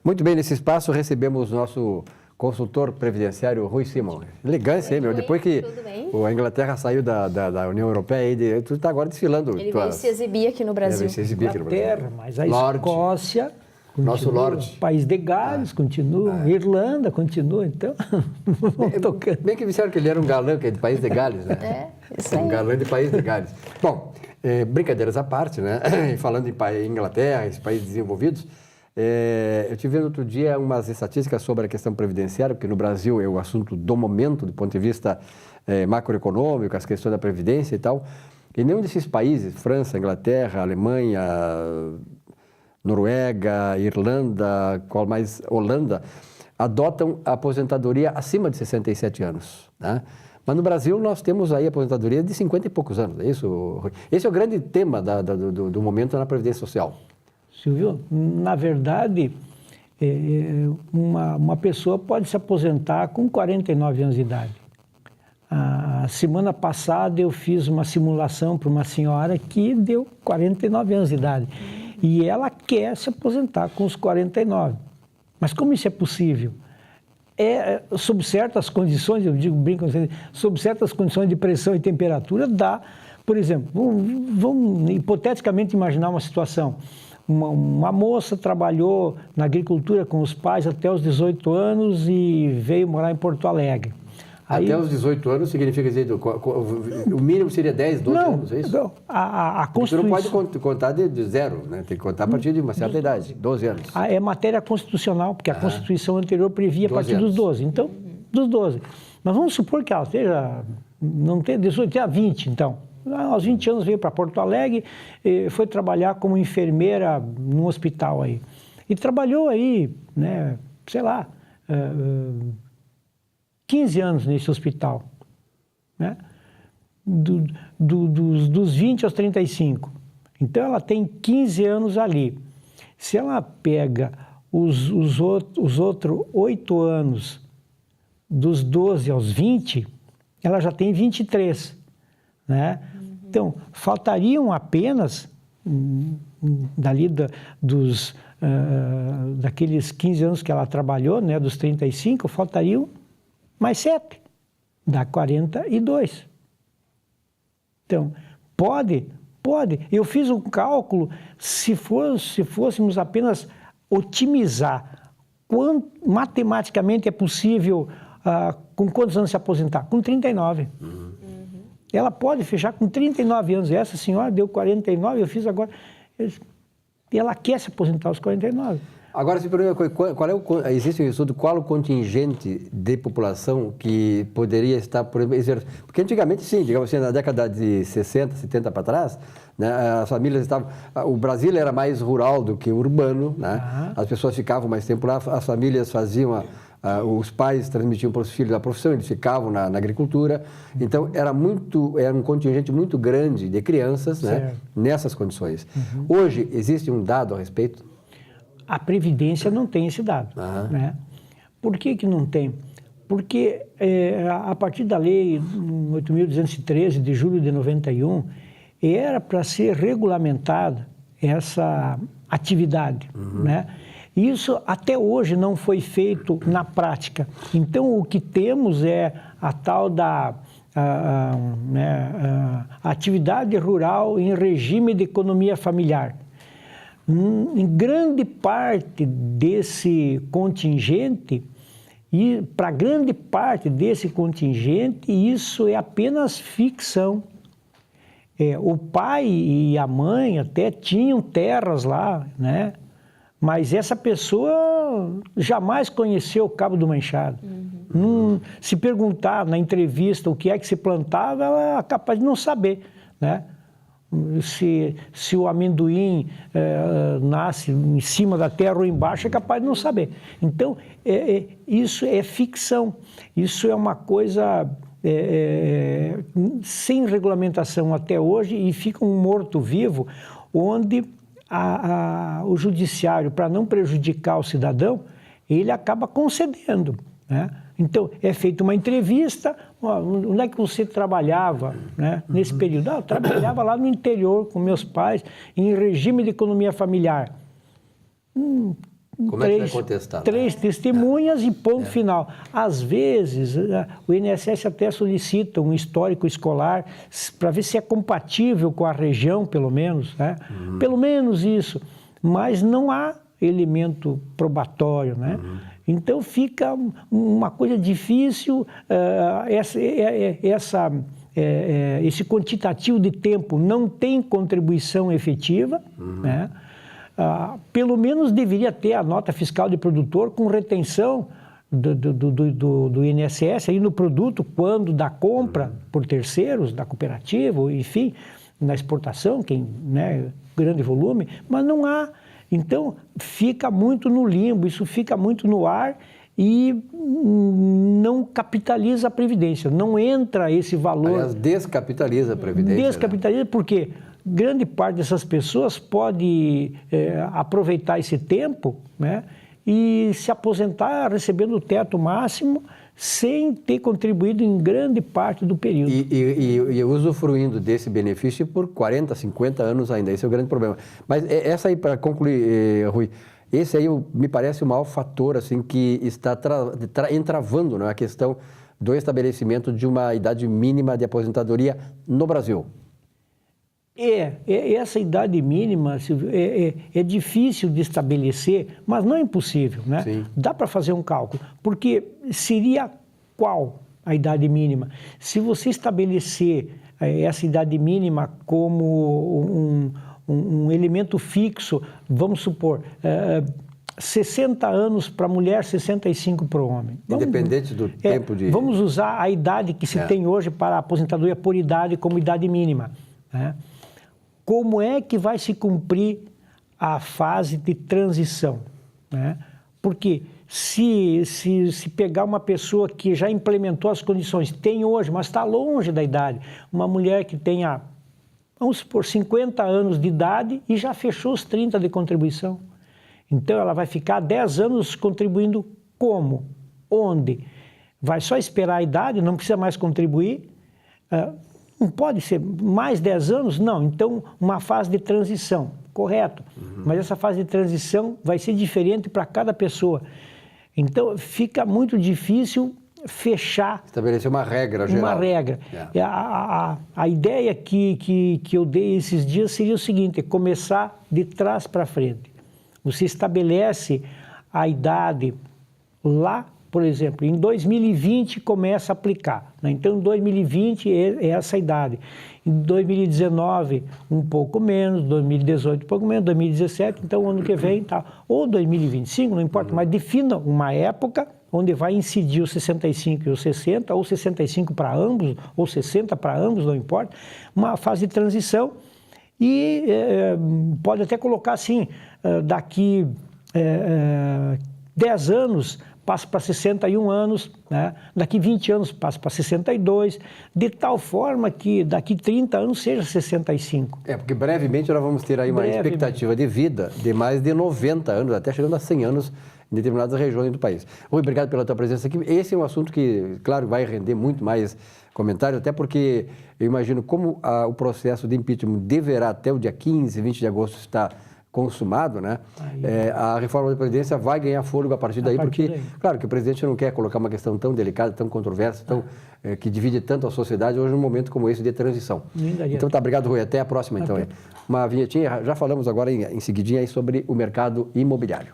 Muito bem, nesse espaço recebemos nosso consultor previdenciário, Rui Simon. Elegância, hein, meu? Depois que a Inglaterra saiu da União Europeia, tu está agora desfilando. Ele veio se exibir aqui no Brasil. Inglaterra, mas a Lorde. Escócia... Nosso Lorde. País de Gales continua, Irlanda continua, então vamos tocando. Bem que disseram que ele era um galã, que é de País de Gales, né? Isso aí. Um galã de País de Gales. Bom, brincadeiras à parte, né? Falando em Inglaterra, esses países desenvolvidos, eu tive vendo outro dia umas estatísticas sobre a questão previdenciária, porque no Brasil é o assunto do momento, do ponto de vista macroeconômico, as questões da previdência e tal. E nenhum desses países, França, Inglaterra, Alemanha, Noruega, Irlanda, qual mais? Holanda, adotam a aposentadoria acima de 67 anos, né? Mas no Brasil nós temos aí a aposentadoria de 50 e poucos anos, é isso? Esse é o grande tema do momento na Previdência Social. Silvio, na verdade, uma pessoa pode se aposentar com 49 anos de idade. A semana passada eu fiz uma simulação para uma senhora que deu 49 anos de idade. E ela quer se aposentar com os 49. Mas como isso é possível? Sob certas condições, eu digo, brinco, sob certas condições de pressão e temperatura, dá. Por exemplo, vamos hipoteticamente imaginar uma situação. Uma moça trabalhou na agricultura com os pais até os 18 anos e veio morar em Porto Alegre. Até os 18 anos significa dizer, o mínimo seria 10, 12 anos, é isso? Não, a Constituição... Você não pode contar de zero, né? Tem que contar a partir de uma certa idade, 12 anos. É matéria constitucional, porque a Constituição anterior previa a partir dos 12. Então, dos 12. Mas vamos supor que ela esteja, não tenha 18, tenha 20, então. Aos 20 anos veio para Porto Alegre, foi trabalhar como enfermeira num hospital aí. E trabalhou aí, né, sei lá... 15 anos nesse hospital, né? Dos 20 aos 35. Então, ela tem 15 anos ali. Se ela pega os outros 8 anos, dos 12 aos 20, ela já tem 23, né? Então, faltariam apenas, dali daqueles 15 anos que ela trabalhou, né, dos 35, faltariam mais 7, dá 42. Então, pode. Eu fiz um cálculo, se fôssemos apenas otimizar, matematicamente é possível, com quantos anos se aposentar? Com 39. Ela pode fechar com 39 anos. Essa senhora deu 49, eu fiz agora. E ela quer se aposentar aos 49. Agora, se pergunta, existe um estudo, qual o contingente de população que poderia estar, por exemplo, porque antigamente sim, digamos assim, na década de 60, 70 para trás, né, as famílias estavam, o Brasil era mais rural do que urbano, né? As pessoas ficavam mais tempo lá, as famílias faziam, os pais transmitiam para os filhos a profissão, eles ficavam na agricultura, então era um contingente muito grande de crianças, né, nessas condições. Hoje, existe um dado a respeito? A Previdência não tem esse dado, né? Por que não tem? Porque a partir da lei 8.213 de julho de 91, era para ser regulamentada essa atividade, né? Isso até hoje não foi feito na prática. Então, o que temos é a tal da atividade rural em regime de economia familiar. Em grande parte desse contingente, e para grande parte desse contingente, isso é apenas ficção. O pai e a mãe até tinham terras lá, né? Mas essa pessoa jamais conheceu o Cabo do Machado. Se perguntar na entrevista o que é que se plantava, ela é capaz de não saber, né? Se o amendoim nasce em cima da terra ou embaixo, é capaz de não saber. Então, isso é ficção. Isso é uma coisa sem regulamentação até hoje e fica um morto-vivo, onde o judiciário, para não prejudicar o cidadão, ele acaba concedendo, né? Então, é feita uma entrevista, onde é que você trabalhava, né, nesse período? Eu trabalhava lá no interior com meus pais, em regime de economia familiar. Como é que vai contestar? Três testemunhas e ponto final. Às vezes, o INSS até solicita um histórico escolar para ver se é compatível com a região, pelo menos, né? Pelo menos isso. Mas não há elemento probatório, né? Então fica uma coisa difícil, esse quantitativo de tempo não tem contribuição efetiva, né? Pelo menos deveria ter a nota fiscal de produtor com retenção do INSS aí no produto quando da compra por terceiros, da cooperativa, enfim, na exportação, né, grande volume, mas não há. Então, fica muito no limbo, isso fica muito no ar e não capitaliza a Previdência, não entra esse valor. Aliás, descapitaliza a Previdência. Descapitaliza, né? Porque grande parte dessas pessoas pode aproveitar esse tempo, né, e se aposentar recebendo o teto máximo sem ter contribuído em grande parte do período. E usufruindo desse benefício por 40, 50 anos ainda, esse é o grande problema. Mas essa aí, para concluir, Rui, esse aí me parece o maior fator assim, que está entravando, né, a questão do estabelecimento de uma idade mínima de aposentadoria no Brasil. Essa idade mínima, Silvio, é difícil de estabelecer, mas não é impossível, né? Sim. Dá para fazer um cálculo, porque seria qual a idade mínima? Se você estabelecer essa idade mínima como um elemento fixo, vamos supor, 60 anos para a mulher, 65 para o homem. Independente do tempo de... Vamos usar a idade que se tem hoje para a aposentadoria por idade como idade mínima, né? Como é que vai se cumprir a fase de transição, né? Porque se pegar uma pessoa que já implementou as condições, tem hoje, mas está longe da idade, uma mulher que tenha, vamos supor, 50 anos de idade e já fechou os 30 de contribuição. Então, ela vai ficar 10 anos contribuindo como? Onde? Vai só esperar a idade, não precisa mais contribuir? Não pode ser mais 10 anos? Não. Então, uma fase de transição, correto. Mas essa fase de transição vai ser diferente para cada pessoa. Então, fica muito difícil fechar... Estabelecer uma regra geral. Uma regra. A ideia que eu dei esses dias seria o seguinte, começar de trás para frente. Você estabelece a idade lá, por exemplo, em 2020 começa a aplicar, né? Então, em 2020 é essa idade. Em 2019, um pouco menos, 2018, um pouco menos, 2017, então, ano que vem, tá. Ou 2025, não importa, mas defina uma época onde vai incidir os 65 e os 60, ou 65 para ambos, ou 60 para ambos, não importa, uma fase de transição e pode até colocar assim, daqui 10 anos, passa para 61 anos, né? Daqui 20 anos passa para 62, de tal forma que daqui 30 anos seja 65. Porque brevemente nós vamos ter aí uma expectativa de vida de mais de 90 anos, até chegando a 100 anos em determinadas regiões do país. Rui, obrigado pela tua presença aqui. Esse é um assunto que, claro, vai render muito mais comentários, até porque eu imagino como o processo de impeachment deverá até o dia 15, 20 de agosto estar consumado, né? A reforma da Previdência vai ganhar fôlego a partir daí, porque, claro, que o presidente não quer colocar uma questão tão delicada, tão controversa, que divide tanto a sociedade hoje num momento como esse de transição. Então tá, obrigado, Rui. Até a próxima, então. Uma vinhetinha, já falamos agora em seguidinha aí sobre o mercado imobiliário.